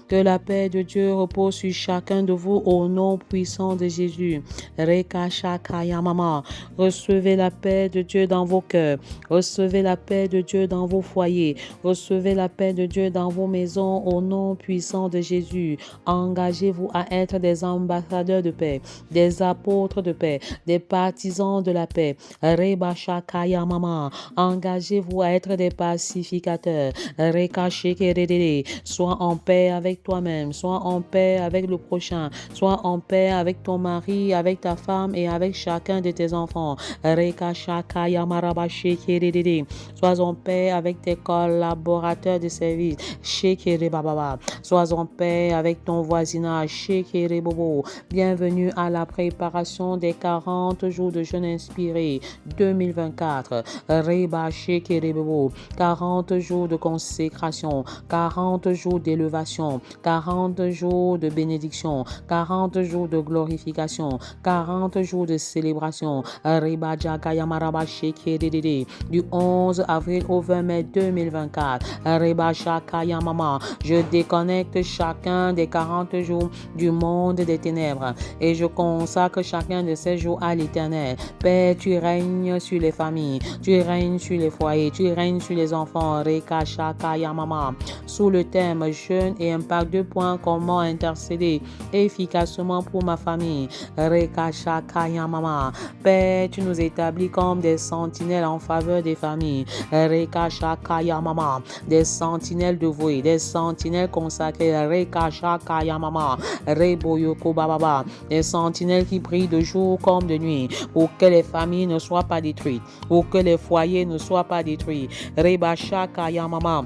Que la paix de Dieu repose sur chacun de vous au nom puissant de Jésus. Rekashakaya mama. Recevez la paix de Dieu dans vos cœurs. Recevez la paix de Dieu dans vos foyers. Recevez la paix de Dieu dans vos maisons au nom puissant de Jésus. Engagez-vous à être des ambassadeurs de paix, des apôtres de paix, des partisans de la paix. Rebashakaya mama. Engagez-vous à être des pacificateurs. Rekashekerere. Sois en paix avec toi-même. Sois en paix avec le prochain. Sois en paix avec ton mari, avec ta femme et avec chacun de tes enfants. Rekashakaya marabashekerere. Sois en paix avec tes collaborateurs de service. Shekere bababa. Sois en paix avec ton voisinage. Shekere bobo. Bienvenue à la préparation des 40 jours de jeûne inspiré 2024. Reba Shekere bobo. 40 jours de consécration, 40 jours d'élevation, 40 jours de bénédiction, 40 jours de glorification, 40 jours de célébration. Reba Jakaya maraba Shekere. Du 11 avril au 20 mai 2024. Reba Shakaya mama. Je déconnecte chacun des 40 jours du monde des ténèbres et je consacre chacun de ces jours à l'Éternel. Père, tu règnes sur les familles, tu règnes sur les foyers, tu règnes sur les enfants. Reka Shakaya mama. Sous le thème jeûne et impact 2 points, comment intercéder efficacement pour ma famille. Reka Shakaya mama. Père, tu nous établis comme des sentinelles en faveur des familles. Reka Shakaya mama. Des sentinelles dévouées, des sentinelles consacrées. Reka Shakaya mama. Reboyoko bababa. Des sentinelles qui prient de jour comme de nuit pour que les familles ne soient pas détruites, pour que les foyers ne soient pas détruits. Reba Shakaya mama.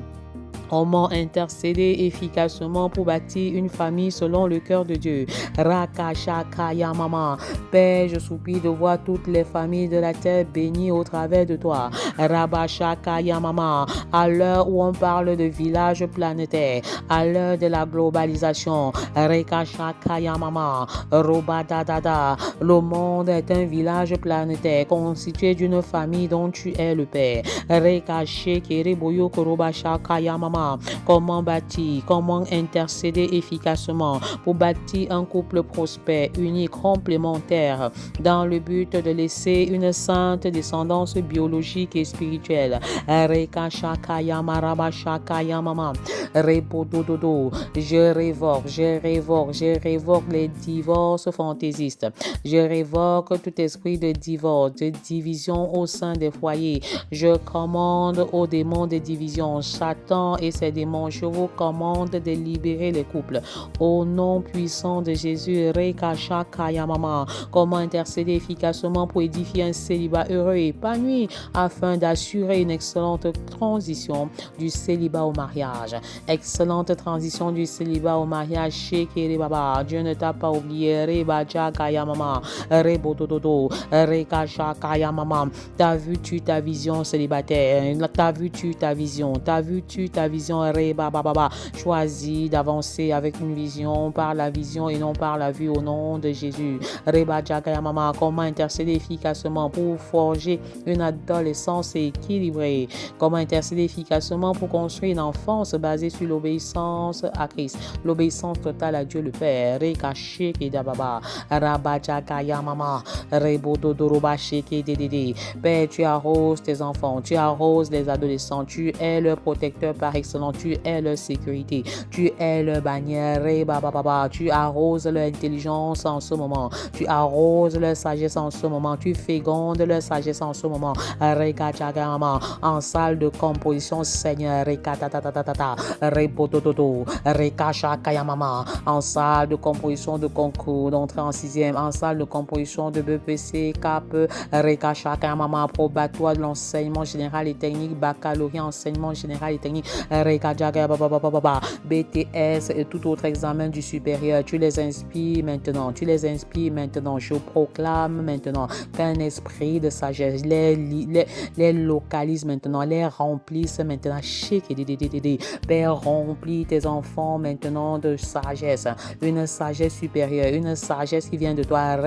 Comment intercéder efficacement pour bâtir une famille selon le cœur de Dieu. Rakashakaya mama. Père, je supplie de voir toutes les familles de la terre bénies au travers de toi. Rabashakaya mama. À l'heure où on parle de village planétaire, à l'heure de la globalisation, Rekashakaya mama. Robadadada. Le monde est un village planétaire constitué d'une famille dont tu es le Père. Rekashekere boyoko robashakaya mama. Comment bâtir, comment intercéder efficacement pour bâtir un couple prospère, uni, complémentaire, dans le but de laisser une sainte descendance biologique et spirituelle. Rekashakaya marabashakaya mama. Repodododo. Je révoque les divorces fantaisistes. Je révoque tout esprit de divorce, de division au sein des foyers. Je commande aux démons de division, Satan et ses démons, je vous commande de libérer les couples. Au nom puissant de Jésus, Rekashakaya mama. Comment intercéder efficacement pour édifier un célibat heureux et épanoui afin d'assurer une excellente transition du célibat au mariage. Excellente transition du célibat au mariage. Shekere baba. Dieu ne t'a pas oublié. Reba Jakaya mama. Rebodododo. Rekashakaya mama. T'as vu-tu ta vision célibataire? T'as vu-tu ta vision? T'as vu-tu ta vision? Reba baba. Choisis d'avancer avec une vision, par la vision et non par la vue au nom de Jésus. Reba Jakaya mama. Comment intercéder efficacement pour forger une adolescence équilibrée? Comment intercéder efficacement pour construire une enfance basée sur l'obéissance à Christ, l'obéissance totale à Dieu le Père? Rekasheke dababa. Raba Jakaya mama. Rebododoroba sheke dedede. Père, tu arroses tes enfants, tu arroses les adolescents, tu es leur protecteur par excellence, tu es leur sécurité, tu es leur bannière. Tu arroses leur intelligence en ce moment, tu arroses leur sagesse en ce moment, tu fécondes leur sagesse en ce moment. Rekachagama. En salle de composition, Seigneur. Rekatatatata. Rebotototo. Rekashakayamama. En salle de composition de concours d'entrée en 6e, en salle de composition de BPC, CAP, Rekashakayamama, probatoire de l'enseignement général et technique, baccalauréat enseignement général et technique, BTS et tout autre examen du supérieur. Tu les inspires maintenant, tu les inspires maintenant. Je proclame maintenant qu'un esprit de sagesse les localise maintenant, les remplisse maintenant. Père, remplis tes enfants maintenant de sagesse, une sagesse supérieure, une sagesse qui vient de toi,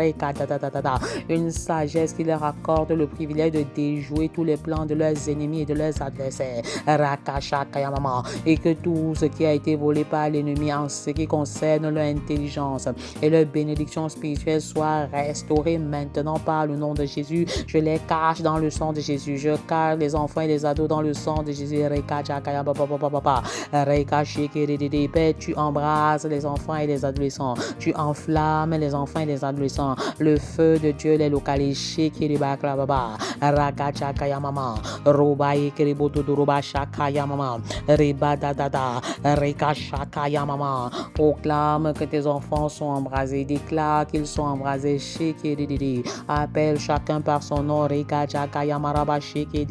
une sagesse qui leur accorde le privilège de déjouer tous les plans de leurs ennemis et de leurs adversaires. Rakashakaya maman, et que tout ce qui a été volé par l'ennemi en ce qui concerne leur intelligence et leur bénédiction spirituelle soit restauré maintenant par le nom de Jésus. Je les cache dans le sang de Jésus. Je cache les enfants et les ados dans le sang de Jésus. Père, tu embrases les enfants et les adolescents. Tu enflammes les enfants et les adolescents. Le feu de Dieu les localise. Rakachakaya mama. Robaye keriboto roba shakaya mama. Reba dada. Rekashakaya mama. Proclame que tes enfants sont embrasés. Déclare qu'ils sont embrasés. Appelle chacun par son nom. Rekachakaya maraba sheke.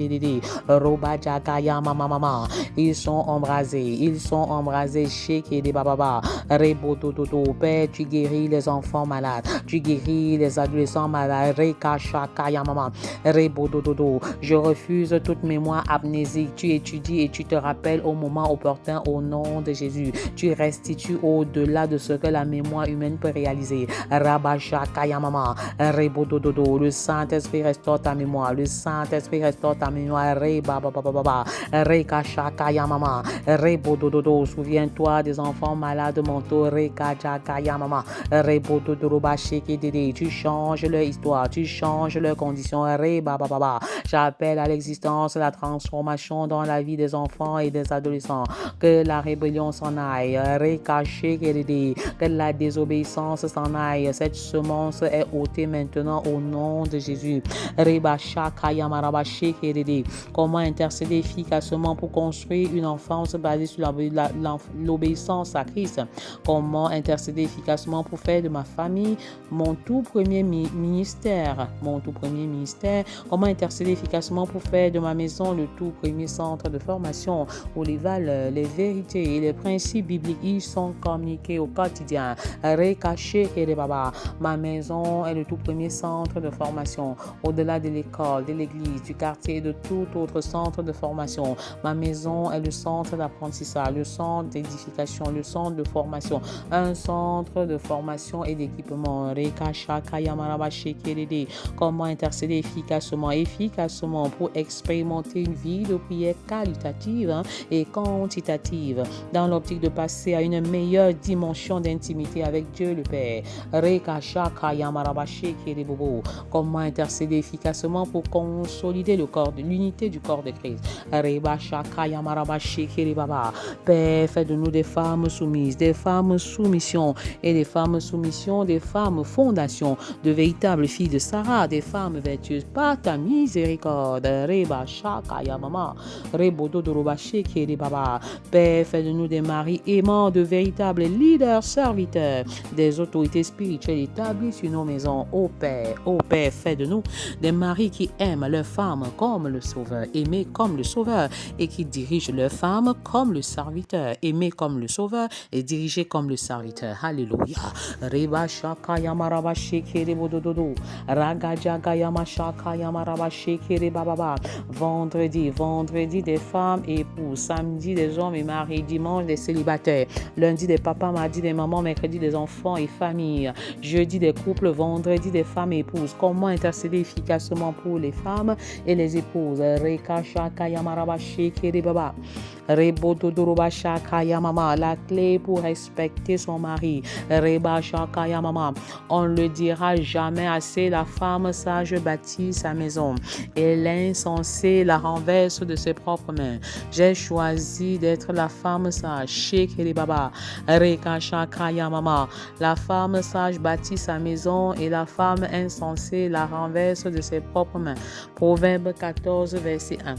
Roba jakaya mama mama. Ils sont embrasés. Ils sont embrasés. Sheke de bababa. Reboto toto. Père, tu guéris les enfants malades. Tu guéris les adolescents malades. Rekashakaya mama. Reboto toto. Je refuse toute mémoire amnésique. Tu étudies et tu te rappelles au moment opportun au nom de Jésus. Tu restitues au-delà de ce que la mémoire humaine peut réaliser. Rabashakaya mama. Reboto toto. Le Saint-Esprit restaure ta mémoire. Le Saint-Esprit restaure ta mémoire. Rebabababa. Rekashakaya mama. Reboto toto. Souviens-toi des enfants malades mentaux. Rekashakaya mama. Reboto toto. Tu changes leur histoire. Tu changes leurs conditions. Rebabababa. J'appelle à l'existence la transformation dans la vie des enfants et des adolescents. Que la rébellion s'en aille. Que la désobéissance s'en aille. Cette semence est ôtée maintenant au nom de Jésus. Comment intercéder efficacement pour construire une enfance basée sur l'obéissance à Christ? Comment intercéder efficacement pour faire de ma famille mon tout premier ministère? Comment intercéder efficacement pour faire de ma maison le tout premier centre de formation où les valeurs, les vérités et les principes bibliques y sont communiqués au quotidien. Ma maison est le tout premier centre de formation au-delà de l'école, de l'église, du quartier et de tout autre centre de formation. Ma maison est le centre d'apprentissage, le centre d'édification, le centre de formation, un centre de formation et d'équipement. Comment intercéder efficacement pour expérimenter une vie de prière qualitative et quantitative dans l'optique de passer à une meilleure dimension d'intimité avec Dieu le Père. Comment intercéder efficacement pour consolider l'unité du corps de Christ. Père, fais de nous des femmes soumises, des femmes soumission et des femmes soumission, des femmes fondation, de véritables filles de Sarah, des femmes vertueuses par ta miséricorde. Père, fais de nous des maris aimants, de véritables leaders, serviteurs, des autorités spirituelles établies sur nos maisons. Ô Père, fais de nous des maris qui aiment leurs femmes comme le Sauveur, aimés comme le Sauveur, et qui dirigent leurs femmes comme le serviteur, aimés comme le Sauveur et dirigés comme le serviteur. Alléluia. Vendredi des femmes épouses, samedi des hommes et maris, dimanche des célibataires, lundi des papas, mardi des mamans, mercredi des enfants et familles, jeudi des couples, vendredi des femmes épouses. Comment intercéder efficacement pour les femmes et les épouses? La clé pour respecter son mari. On ne le dira jamais assez, la femme sage bâtit sa maison et l'insensé la renverse de ses propres mains. J'ai choisi d'être la femme sage. La femme sage bâtit sa maison et la femme insensée la renverse de ses propres mains. Proverbe 14, verset 1.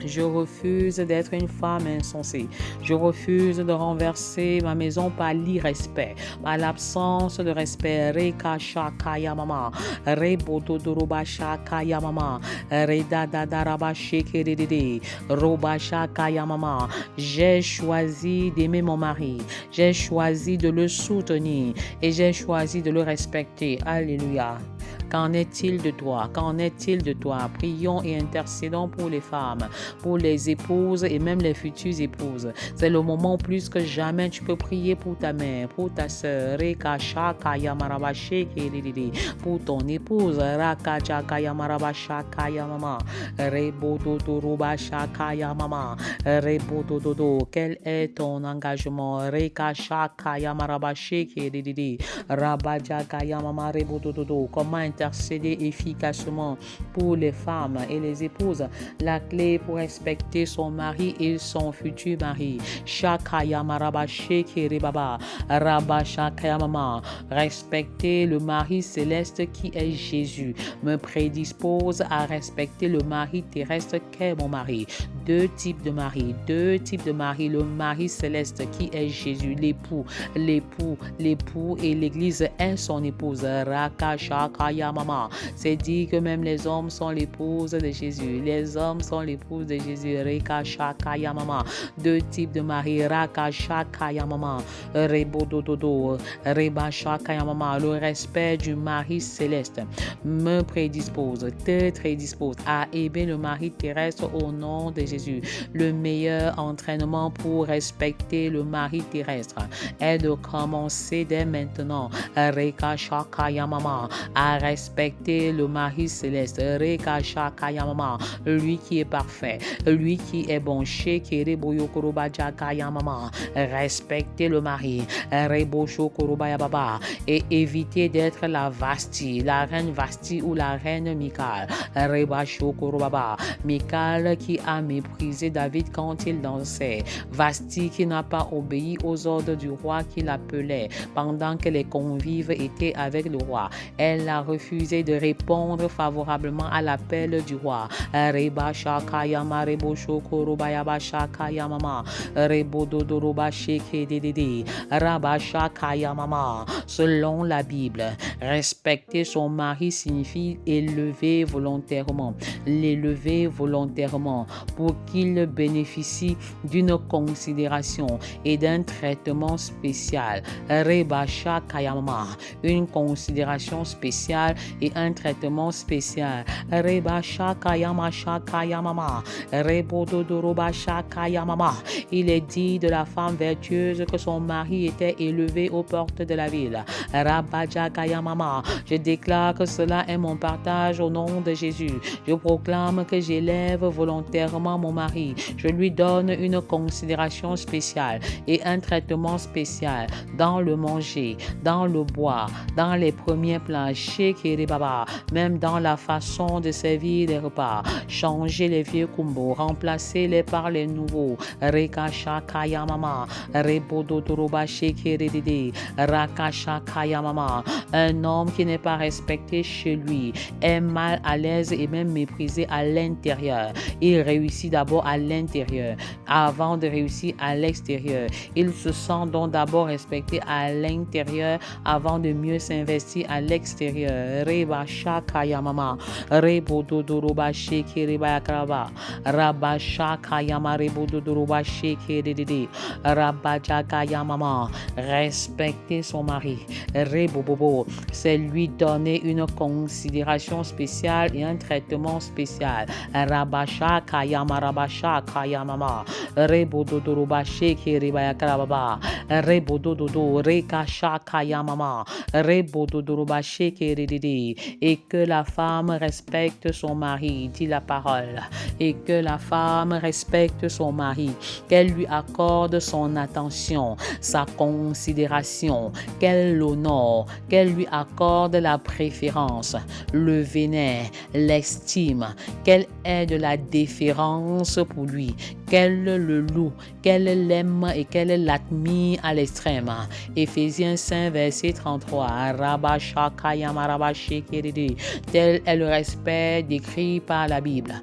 Je refuse d'être une femme insensée. Je refuse de renverser ma maison par l'irrespect, par l'absence de respect. Rekashakaya mama, rebododorobashakaya mama, redadadarabashekedede, robashakaya mama. J'ai choisi d'aimer mon mari. J'ai choisi de le soutenir et j'ai choisi de le respecter. Alléluia. Qu'en est-il de toi? Qu'en est-il de toi? Prions et intercédons pour les femmes, pour les épouses et même les futures épouses. C'est le moment plus que jamais tu peux prier pour ta mère, pour ta sœur, pour ton épouse, quel est ton engagement? Comment intercéder efficacement pour les femmes et les épouses? La clé pour respecter son mari et son futur mari. Respecter le mari céleste qui est Jésus me prédispose à respecter le mari terrestre qu'est mon mari. Deux types de mari. Le mari céleste qui est Jésus, l'époux et l'église est son épouse. C'est dit que même les hommes sont l'épouse de Jésus. Les hommes sont l'épouse de Jésus. Deux types de mari. Le respect du mari céleste me te prédispose à aimer le mari terrestre au nom de Jésus. Le meilleur entraînement pour respecter le mari terrestre est de commencer dès maintenant à respecter le mari céleste. Lui qui est parfait, lui qui est bon. Respecter le mari et éviter d'être la reine Vasti ou la reine Michal. Michal qui a méprisé David quand il dansait. Vasti qui n'a pas obéi aux ordres du roi qui l'appelait pendant que les convives étaient avec le roi. Elle a refusé de répondre favorablement à l'appel du roi. Selon la Bible, respecter son mari signifie l'élever volontairement pour qu'il bénéficie d'une considération et d'un traitement spécial. Une considération spéciale et un traitement spécial. Il est dit de la femme vertueuse que son mari était élevé aux portes de la ville. Je déclare que cela est mon partage au nom de Jésus. Je proclame que j'élève volontairement mon mari. Je lui donne une considération spéciale et un traitement spécial dans le manger, dans le boire, dans les premiers plats, même dans la façon de servir les repas. Changer les vieux kumbos, remplacer-les par les nouveaux. Un homme qui n'est pas respecté chez lui est mal à l'aise et même méprisé à l'intérieur. Il réussit d'abord à l'intérieur avant de réussir à l'extérieur. Il se sent donc d'abord respecté à l'intérieur avant de mieux s'investir à l'extérieur. Respecter son mari. C'est lui donner une considération spéciale et un traitement spécial. Et que la femme respecte son mari, dit la parole. Et que la femme respecte son mari, qu'elle lui accorde son attention, sa considération, qu'elle l'honore, qu'elle lui accorde la préférence, le vénère, l'estime, qu'elle ait de la déférence pour lui, qu'elle le loue, qu'elle l'aime et qu'elle l'admire à l'extrême. Éphésiens 5, verset 33. Tel est le respect décrit par la Bible.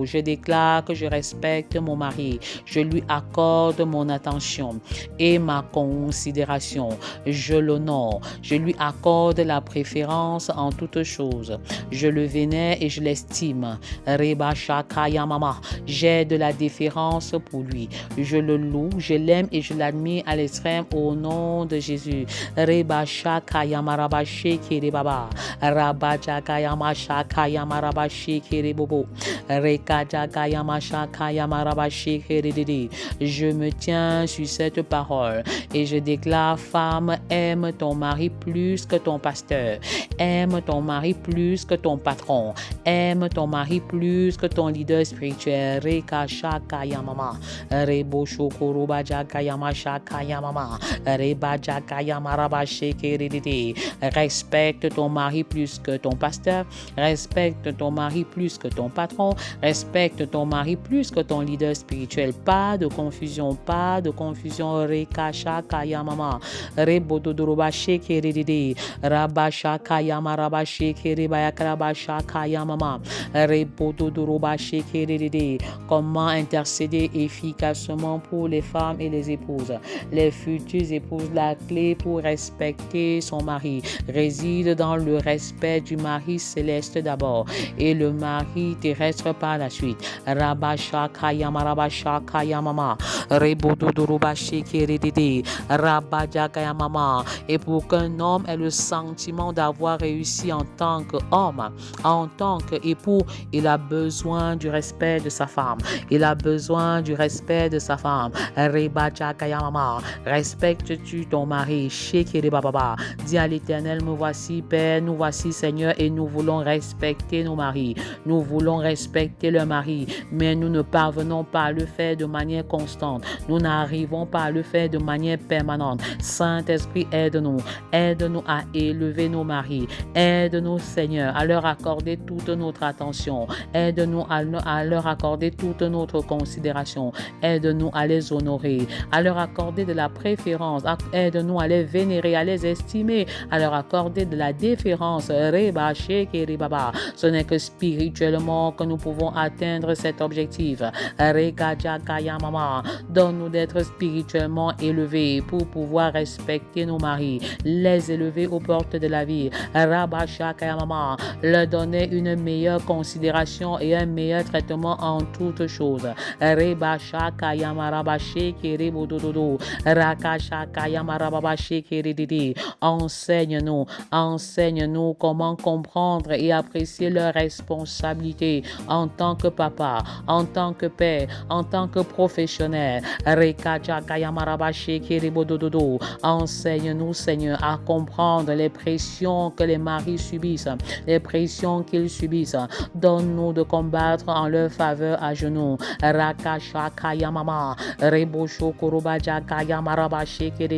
Je déclare que je respecte mon mari. Je lui accorde mon attention et ma considération. Je l'honore. Je lui accorde la préférence en toutes choses. Je le vénère et et je l'estime. Reba Shakaya Mama. J'ai de la déférence pour lui. Je le loue, je l'aime et je l'admire à l'extrême au nom de Jésus. Reba Shakaya Maraba Shekere Baba. Rabba Jakaya Mashakaya Maraba Shekere Bobo. Reka Jakaya Mashakaya Maraba Shekere Dede. Je me tiens sur cette parole et je déclare, femme, aime ton mari plus que ton pasteur. Aime ton mari plus que ton patron. Aime ton mari plus que ton leader spirituel. Reka Shakaya Mama. Rebo Shokoroba Jakaya Mashakaya Mama. Reba Jakaya Maraba Shekere Dede. Respecte ton mari plus que ton pasteur. Respecte ton mari plus que ton patron. Respecte ton mari plus que ton leader spirituel. Pas de confusion, pas de confusion. Reka Shakaya Mama. Rebo Dodoroba Shekere Dede. Rabba Shakaya Maraba Shekere Bayakaraba Shakaya Mama. Rebo Dodoroba Shekere Dede. Comment intercéder efficacement pour les femmes et les épouses. Les futures épouses, la clé pour respecter son mari réside dans le respect du mari céleste d'abord et le mari terrestre par la suite. Rabba Shakaya Maraba Shakaya Mama. Rebo Dodoroba Shekere Dede. Rabba Jakaya Mama. Et pour qu'un homme ait le sentiment d'avoir réussi en tant qu'homme, en tant qu'époux, il a besoin du respect de sa femme. Il a besoin du respect de sa femme. Reba Jakaya Mama. Respectes-tu ton mari? Shekere Baba. Dis à l'Éternel, me voici Père, nous voici Seigneur et nous voulons respecter nos maris. Nous voulons respecter le mari, mais nous ne parvenons pas à le faire de manière constante. Nous n'arrivons pas à le faire de manière permanente. Saint-Esprit, aide-nous. Aide-nous à élever nos maris. Aide-nous, Seigneur, à leur accorder toute notre attention. Aide-nous à leur accorder toute notre considération. Aide-nous à les honorer, à leur accorder de la préférence. Aide-nous à les vénérer, à les estimer, à leur accorder de la déférence. Reba Shekere Baba. Ce n'est que spirituellement que nous pouvons atteindre cet objectif. Reka Jakaya Mama. Donne-nous d'être spirituellement élevés pour pouvoir respecter nos maris, les élever aux portes de la vie. Rabba Shakaya Mama. Leur donner une meilleure considération et un meilleur traitement en toutes choses. Reba Shakaya Maraba Shekere Bodododo. Raka Shakaya Maraba Shekere Dede. Enseigne-nous, enseigne-nous comment comprendre et apprécier leurs responsabilités en tant que papa, en tant que père, en tant que professionnel. Reka Jakaya Maraba Shekere Bodododo. Enseigne-nous, Seigneur, à comprendre les pressions que les maris subissent, les pressions qu'ils subissent. Donne-nous de combattre en leur faveur à genoux. Raka Shakaya Mama. Rebo Shokoroba Jakaya Maraba Shekere.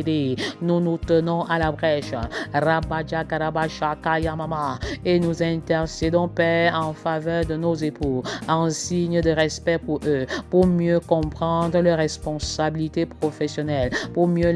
Nous nous tenons à la brèche. Rabba Jakaraba Shakaya Mama. Et nous intercédons, Père, en faveur de nos époux, en signe de respect pour eux, pour mieux comprendre leurs responsabilités professionnelles, pour mieux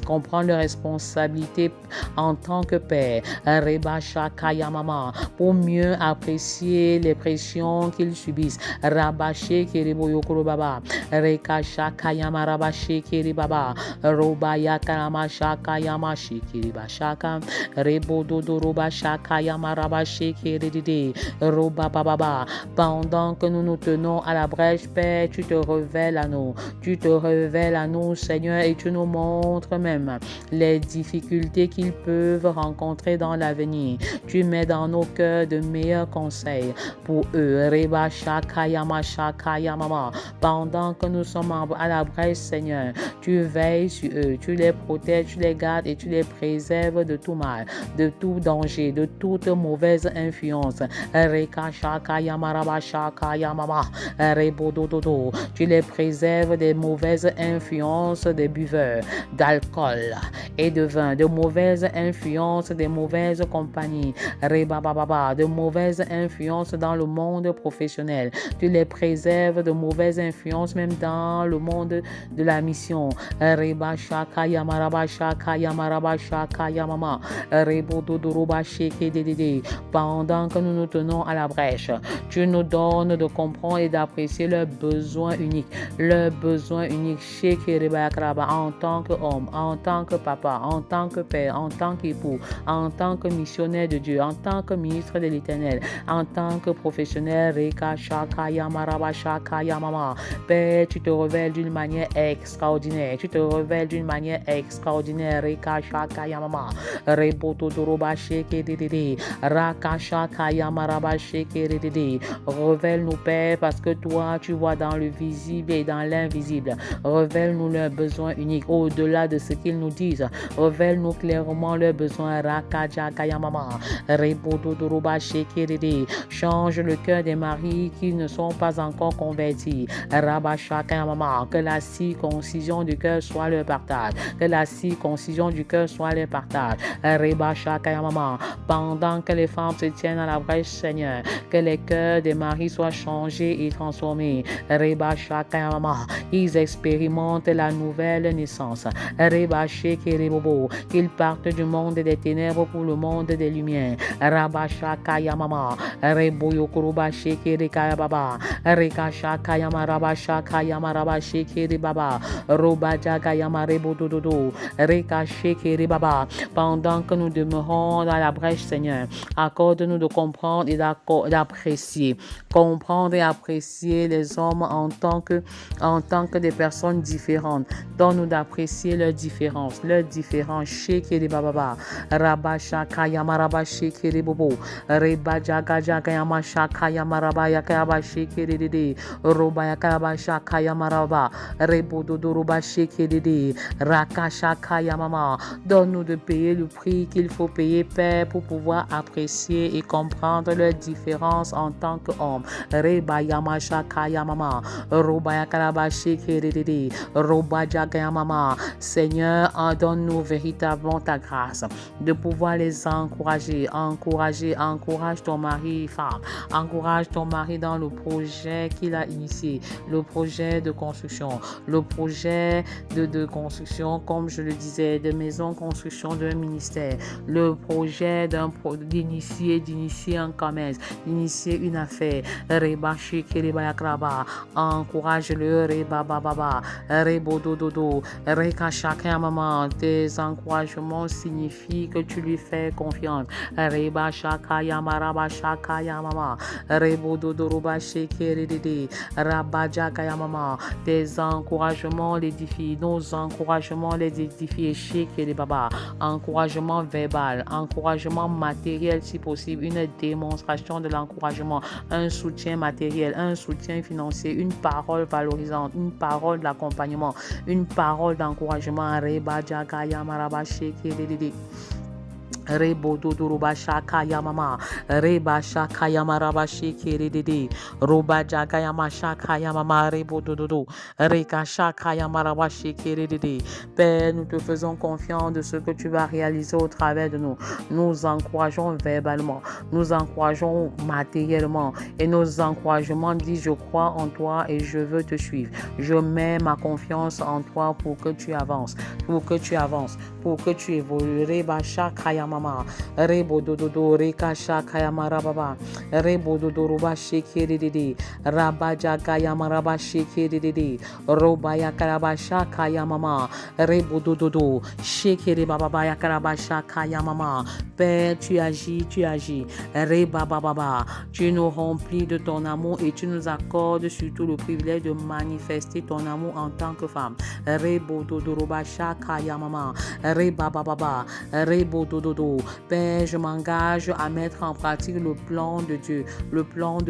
comprendre leurs responsabilités en tant que père. Reba Shakaya Mama. Pour mieux apprécier les pressions qu'ils subissent. Rabba Shekere Boyokoro Baba. Reka Shakaya Maraba Shekere Baba. Roba Yakarama Shakaya Mashikiri Bashaka. Rebo Dodoroba Shakaya Maraba Shekere Dede. Roba Baba. Pendant que nous nous tenons à la brèche, Père, tu te révèles à nous. Tu te révèles à nous, Seigneur, et tu nous montres même les difficultés qu'ils peuvent rencontrer dans l'avenir. Tu mets dans nos cœurs de meilleurs conseils pour eux. Reba Shakaya Mashakaya Mama. Pendant que nous sommes à la brèche, Seigneur, tu veilles sur eux, tu les protèges, tu les gardes et tu les préserves de tout mal, de tout danger, de toute mauvaise influence. Reka Shakaya Maraba Shakaya Mama. Rebo Dododo. Tu les préserves des mauvaises influences des buveurs d'alcool et de vin, de mauvaises influences des mauvaises compagnies. Reba Baba. De mauvaises influences dans le monde professionnel. Tu les préserves de mauvaises influences même dans le monde de la mission. Reba Shakaya Maraba Shakaya Maraba Shakaya Mama. Rebo Dodoroba Sheke Dede. Pendant que nous nous tenons à la brèche, tu nous donnes de comprendre et d'apprécier leurs besoins uniques. Leurs besoins uniques chez Kiribayakraba en tant qu'homme, en tant que papa, en tant que père, en tant qu'époux, en tant que missionnaire de Dieu, en tant que ministre de l'Éternel, en tant que professionnel, Reka Shakaya Maraba Shakaya Mama. Père, tu te révèles d'une manière extraordinaire. Tu te révèles d'une manière extraordinaire. Reka Shakaya Mama. Reboto Doroba Sheke Dede. Raka Shakaya Maraba Sheke Dede. Révèle-nous, Père, parce que toi, tu vois dans le visible et dans l'invisible. Révèle-nous leurs besoins uniques au-delà de ce qu'ils nous disent. Révèle-nous clairement leurs besoins. Raka Shakaya Mama. Reboto Doroba Sheke Dede. Change le cœur des maris qui ne sont pas encore convertis. Rabba Shakaya Mama. Que la circoncision du cœur soit leur partage. Que la circoncision du cœur soit leur partage. Reba Shakaya Mama. Pendant que les femmes se tiennent à la brèche, Seigneur, que les cœurs des maris soient changés et transformés. Reba Shakaya Mama. Ils expérimentent la nouvelle naissance. Reba Shekeribobo. Qu'ils partent du monde des ténèbres pour le monde des lumières. Rabba Shakaya Mama. Rebo Yokuruba Shekerikaya Baba. Reka Shakaya Maraba Shakaya Maraba Shekeri Baba. Roba Jagayama Rebo Dododo. Reka Shekeri Baba. Pendant que nous demeurons dans la brèche, Seigneur, accorde-nous de comprendre et d'apprécier. Comprendre et apprécier les hommes en tant que des personnes différentes. Donne-nous d'apprécier leurs différences. Shekeri Baba. Rabba Shakaya Maraba Shekeri Bobo. Reba Jagayama Shakaya Maraba Yakaba Shekeri Dede. Roba Yakaba Shakaya Maraba. Rebo Dodoroba Shekeri. Raka Shakaya Mama. Donne-nous de payer le prix qu'il faut payer, Père, pour pouvoir apprécier et comprendre leurs différences en tant qu'hommes. Reba Yama Shakaya Mama. Roba Yakaraba Shekeri. Roba Jagaya Mama. Seigneur, donne-nous véritablement ta grâce de pouvoir les encourager. Encourage ton mari, femme. Encourage ton mari dans le projet qu'il a initié, le projet de construction, le projet de construction, comme je le disais, de maison, construction d'un ministère, le projet d'initier un commerce, d'initier une affaire. Reba Shekeriba Yakraba. Encourage-le, Reba Baba, Rebo Dododo, Reka Shakaya Maman. Tes encouragements signifient que tu lui fais confiance. Reba Shakaya Maraba Shakaya Mama. Rebo Dodoroba Shekeri. Rabba Jagaya Mama. Tes encouragements l'édifient. Nos encouragements les édifient. Shekeri Baba. Encouragement verbal, encouragement matériel si possible, une démonstration de l'encouragement, un soutien matériel, un soutien financier, une parole valorisante, une parole d'accompagnement, une parole d'encouragement. Reba Jagaya Maraba Shekeri. Rebo Dodoruba Shakaya Mama. Reba Shakaya Maraba Shekeri Dede. Roba Jagaya Shakaya Mama. Rebo Dododo. Reka Shakaya Maraba Shekeri Dede. Père, nous te faisons confiance de ce que tu vas réaliser au travers de nous. Nous encourageons verbalement, nous encourageons matériellement et nos encouragements disent je crois en toi et je veux te suivre. Je mets ma confiance en toi pour que tu avances, pour que tu évolues. Reba Shakaya Mama. Rebo Dododo. Reka Shakaya Marababa. Rebo Dodoruba Shekeri Dede. Rabba Jagaya Maraba Shekeri Dede. Roba Yakaraba Shakaya Mama. Rebo Dododo. Shekeri Baba Yakaraba Shakaya Mama. Père, tu agis. Reba Baba. Tu nous remplis de ton amour et tu nous accordes surtout le privilège de manifester ton amour en tant que femme. Rebo Dodoruba Shakaya Mama. Reba Baba. Rebo Dododo. Père, je m'engage à mettre en pratique le plan de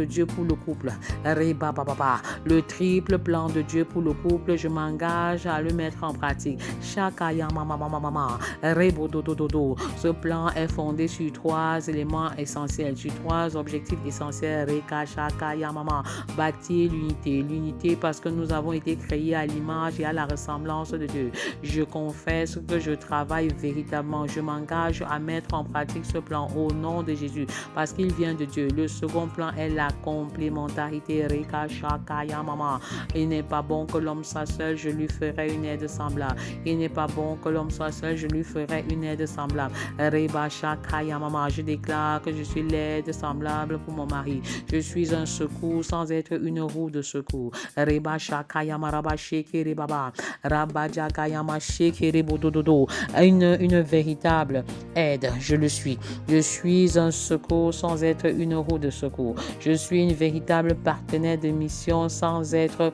Dieu pour le couple. Reba Baba. Le triple plan de Dieu pour le couple, je m'engage à le mettre en pratique. Shakaya Mama. Rebo Dododo. Ce plan est fondé sur 3 éléments essentiels, sur 3 objectifs essentiels. Reka Shakaya Mama. Bâtir l'unité parce que nous avons été créés à l'image et à la ressemblance de Dieu. Je confesse que je travaille véritablement. Je m'engage à mettre en pratique ce plan au nom de Jésus parce qu'il vient de Dieu. Le second plan est la complémentarité. Reka Shakaya Mama. Il n'est pas bon que l'homme soit seul, je lui ferai une aide semblable. Il n'est pas bon que l'homme soit seul, je lui ferai une aide semblable. Reba Shakaya Mama. Je déclare que je suis l'aide semblable pour mon mari. Je suis un secours sans être une roue de secours. Reba Shakaya Maraba Shekeri Baba. Rabba Jagaya Shekeri Bodododo. Une véritable aide. aide, je le suis. Je suis un secours sans être une roue de secours. Je suis une véritable partenaire de mission sans être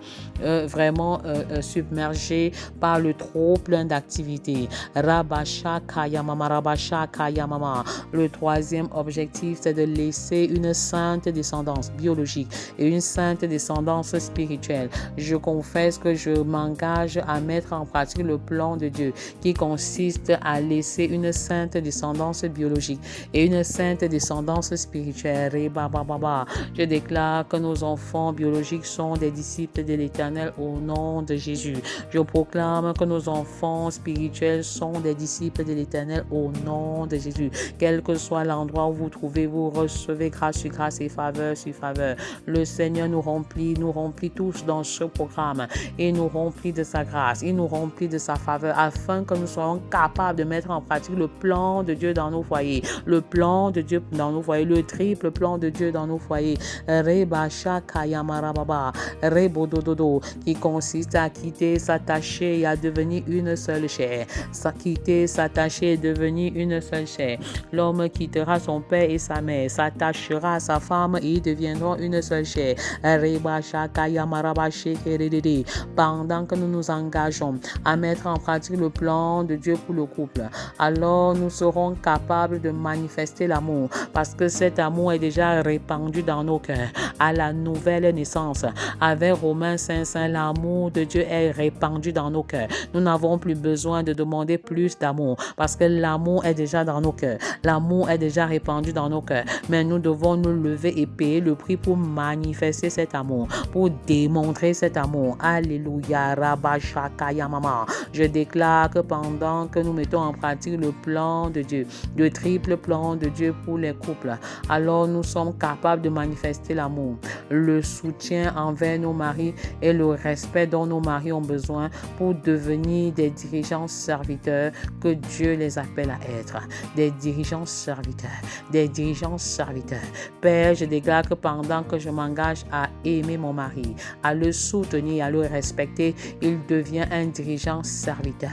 vraiment submergé par le trop plein d'activités. Rabasha Kayamama, Rabasha Kayamama. Le troisième objectif, c'est de laisser une sainte descendance biologique et une sainte descendance spirituelle. Je confesse que je m'engage à mettre en pratique le plan de Dieu qui consiste à laisser une sainte descendance biologique et une sainte descendance spirituelle. Je déclare que nos enfants biologiques sont des disciples de l'Éternel au nom de Jésus. Je proclame que nos enfants spirituels sont des disciples de l'Éternel au nom de Jésus. Quel que soit l'endroit où vous trouvez, vous recevez grâce sur grâce et faveur sur faveur. Le Seigneur nous remplit tous dans ce programme et nous remplit de sa grâce, il nous remplit de sa faveur afin que nous soyons capables de mettre en pratique le plan de Dieu dans nos foyers, le plan de Dieu dans nos foyers, le triple plan de Dieu dans nos foyers. Rebasha Kayamarababa, Rebodododo, qui consiste à quitter, s'attacher et à devenir une seule chair. Quitter, s'attacher et devenir une seule chair. L'homme quittera son père et sa mère, s'attachera à sa femme et ils deviendront une seule chair. Pendant que nous nous engageons à mettre en pratique le plan de Dieu pour le couple, alors nous serons capables de manifester l'amour parce que cet amour est déjà répandu dans nos cœurs à la nouvelle naissance. Avec Romains 5:5, l'amour de Dieu est répandu dans nos cœurs. Nous n'avons plus besoin de demander plus d'amour parce que l'amour est déjà dans nos cœurs. L'amour est déjà répandu dans nos cœurs. Mais nous devons nous lever et payer le prix pour manifester cet amour, pour démontrer cet amour. Alléluia. Rabashakayamama. Je déclare que pendant que nous mettons en pratique le plan de Dieu, le triple plan de Dieu pour les couples, alors nous sommes capables de manifester l'amour, le soutien envers nos maris et le respect dont nos maris ont besoin pour devenir des dirigeants serviteurs que Dieu les appelle à être. Des dirigeants serviteurs, des dirigeants serviteurs. Père, je déclare que pendant que je m'engage à aimer mon mari, à le soutenir, à le respecter, il devient un dirigeant serviteur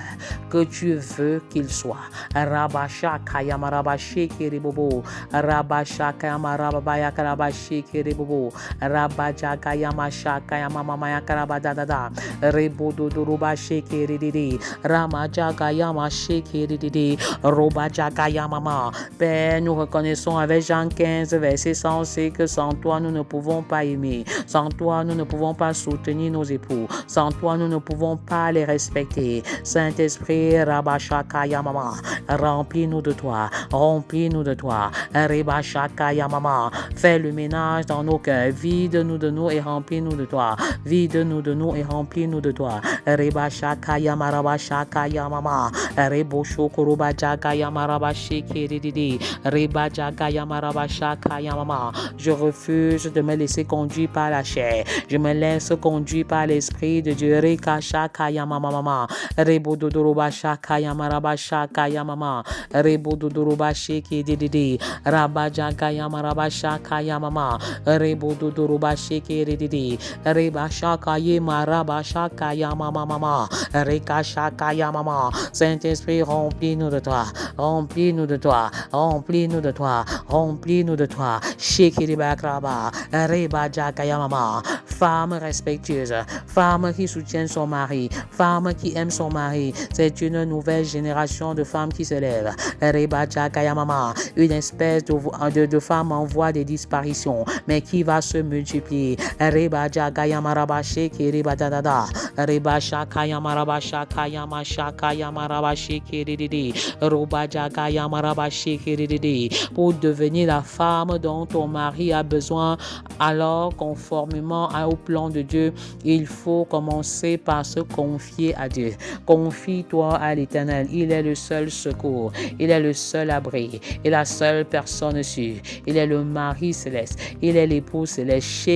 que tu veux qu'il soit. Rabasha Kayamarabashi Kiribobo, Rabasha Kayamarabaya Karabashi Kiribobo, Rabaja Kayamasha Kayamamaya Karabadada, Rebodo Durubashi Kiridi, Ramaja Kayamashi Kiridi, Robaja Kayamama. Père, nous reconnaissons avec Jean 15, verset 100, que sans toi nous ne pouvons pas aimer, sans toi nous ne pouvons pas soutenir nos époux, sans toi nous ne pouvons pas les respecter. Saint-Esprit, Rabashakaya Mama, remplis-nous de toi, remplis-nous de toi. Rabashakaya Mama, fais le ménage dans nos cœurs, vide-nous de nous et remplis-nous de toi, vide-nous de nous et remplis-nous de toi. Rabashakaya Marabashakaya Mama, Reboshokurubajakaya Marabashiki, Rebajagaya Marabashakaya Mama. Je refuse de me laisser conduire par la chair, je me laisse conduire par l'Esprit de Dieu. Rekashakaya Mama, Rebododorobashakaya Marabashakaya Mama, Rebododorobashiki Didi, Rabajagaya Marabashakaya Mama, Rebododorobashiki Didi, Rebashakaye Marabashakaya Mama, Rekashakaya Mama. Saint-Esprit, remplis-nous de toi, remplis-nous de toi, remplis-nous de toi, remplis-nous de toi. Shekiribakraba, Rebajakaya Mama. Femme respectueuse, femme qui soutient son mari, femme qui aime son mari. C'est une nouvelle génération de femmes qui se lèvent. Rebajakaya Mama, une espèce de femme en voie de disparition, mais qui va se multiplier. Rebajakaya Marabashi Kiribadada, Rebashakaya Marabashakaya Mashakaya Marabashi Kiridi, Robajakaya Marabashi Kiridi, pour devenir la femme dont ton mari a besoin. Alors, conformément au plan de Dieu, il faut commencer par se confier à Dieu. Confie-toi à l'Éternel. Il est le seul secours. Il est le seul abri. Il est la seule personne sûre. Il est le mari céleste. Il est l'époux céleste.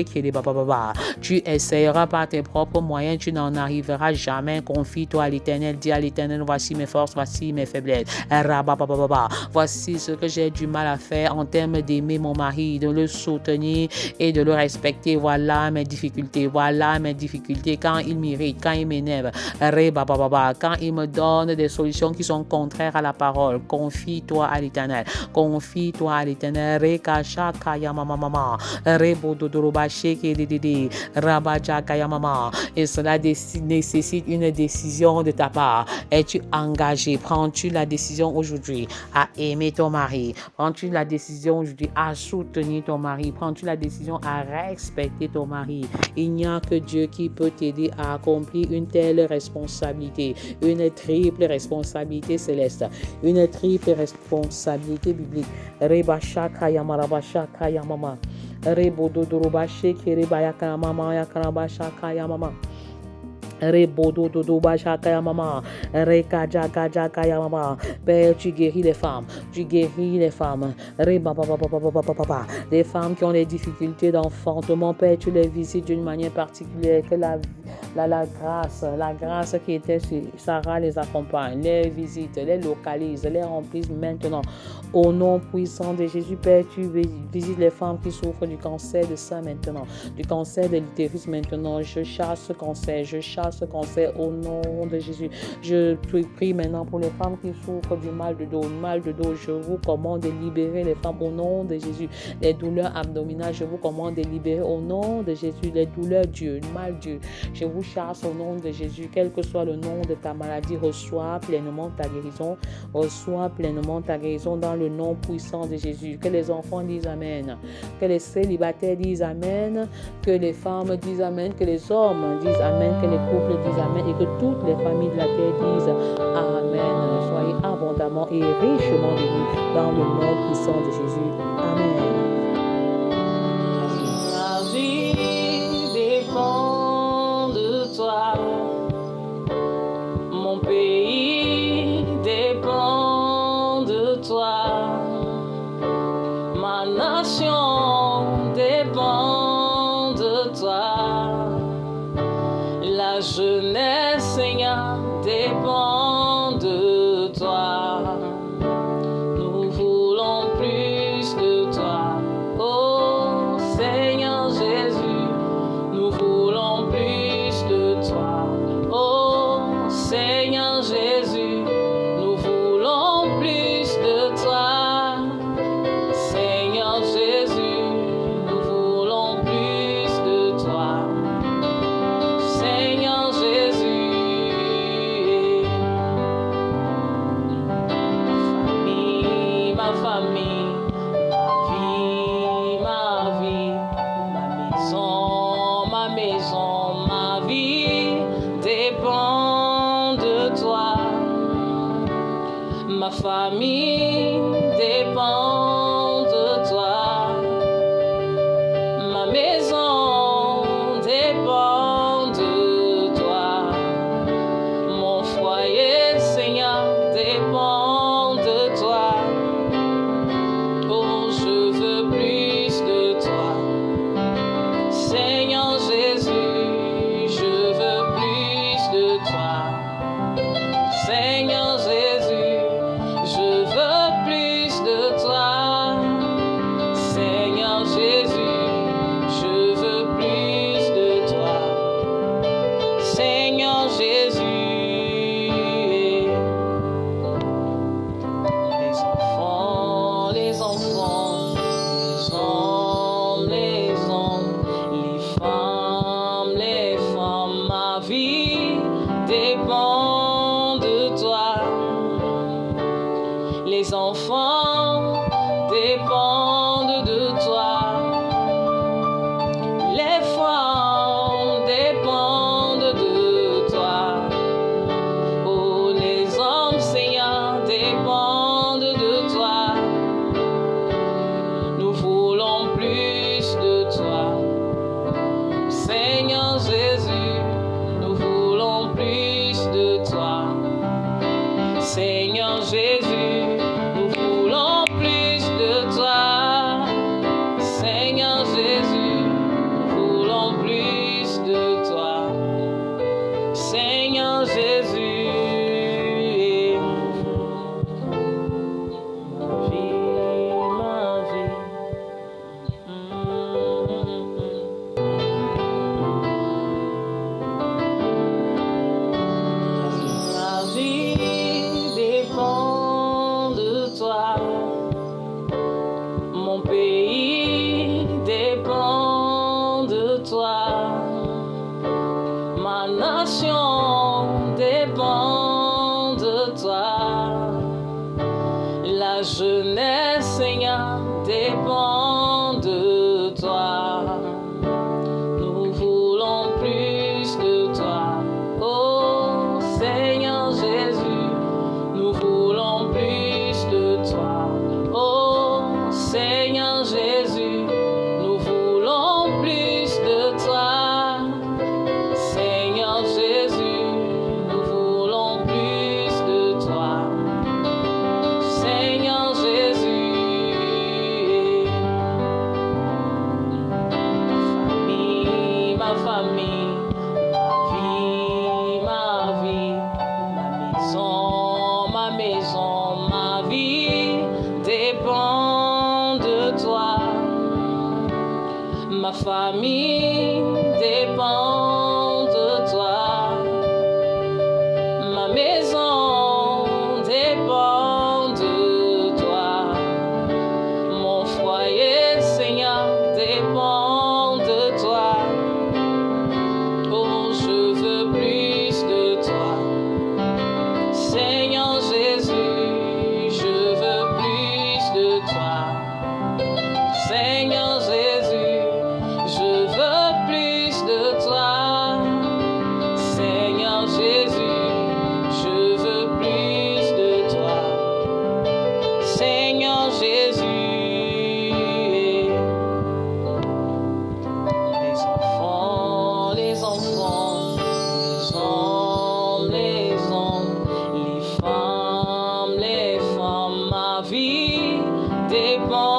Tu essayeras par tes propres moyens. Tu n'en arriveras jamais. Confie-toi à l'Éternel. Dis à l'Éternel, voici mes forces, voici mes faiblesses. Voici ce que j'ai du mal à faire en termes d'aimer mon mari, de le soutenir et de le respecter. Voilà mes difficultés, voilà mes difficultés, quand il m'irrite, quand il m'énerve, quand il me donne des solutions qui sont contraires à la parole, confie-toi à l'Éternel, confie-toi à l'Éternel, et cela nécessite une décision de ta part. Es-tu engagé? Prends-tu la décision aujourd'hui à aimer ton mari? Prends-tu la décision aujourd'hui à soutenir ton mari? Prends-tu la décision à respecter ton mari? Il n'y a que Dieu qui peut t'aider à accomplir une telle responsabilité, une triple responsabilité céleste, une triple responsabilité biblique. Reba shaka yamaraba shaka yamama. Rebo dodoroba sheke reba yakarama yakaraba shaka yamama. Rebodo dodo bachaka mama, rekaja kaja kaya mama. Père, tu guéris les femmes, tu guéris les femmes. Les femmes qui ont des difficultés d'enfantement, Père, tu les visites d'une manière particulière. Que la grâce qui était sur Sarah les accompagne, les visite, les localise, les remplisse maintenant. Au nom puissant de Jésus, Père, tu visites les femmes qui souffrent du cancer de sein maintenant, du cancer de l'utérus maintenant. Je chasse ce cancer, ce cancer au nom de Jésus. Je prie maintenant pour les femmes qui souffrent du mal de dos. Je vous commande de libérer les femmes au nom de Jésus. Les douleurs abdominales, je vous commande de libérer au nom de Jésus. Les douleurs dures, mal Dieu, je vous chasse au nom de Jésus. Quel que soit le nom de ta maladie, reçois pleinement ta guérison. Reçois pleinement ta guérison dans le nom puissant de Jésus. Que les enfants disent Amen. Que les célibataires disent Amen. Que les femmes disent Amen. Que les hommes disent Amen. Que les couples disent Amen et que toutes les familles de la terre disent Amen. Soyez abondamment et richement bénis dans le nom puissant de Jésus. Amen. Ma vie dépend de toi. Mon pays dépend de toi. Ma nation dépend de toi. La jeunesse, Seigneur, dépend de toi. Nous voulons plus de toi. Oh Seigneur Jésus, nous voulons plus de toi. Oh Seigneur Jésus, nous voulons plus de toi. Seigneur Jésus, nous voulons plus de toi. Seigneur Jésus, ma famille, ma vie, ma maison, ma vie dépend de toi. Ma famille dépend de toi. Ma maison dépend de toi. Mon foyer, Seigneur, dépend de toi. dépend de toi. Nous voulons plus de toi. Oh Seigneur Jésus, nous voulons plus de toi. Oh Seigneur Jésus, nous voulons plus de toi. Seigneur Jésus, nous voulons plus de toi. Seigneur Jésus, ma famille, ma vie, ma maison, ma vie dépend de toi. Ma famille dépend de toi. Ma maison dépend de toi. Mon foyer, Seigneur, dépend de toi. Oh, je veux plus de toi. Seigneur Jésus, je veux plus de toi. Seigneur Jésus, je veux plus de toi. Seigneur Jésus, je veux plus de toi. Seigneur Jésus, les enfants, les hommes, les femmes, ma vie dépend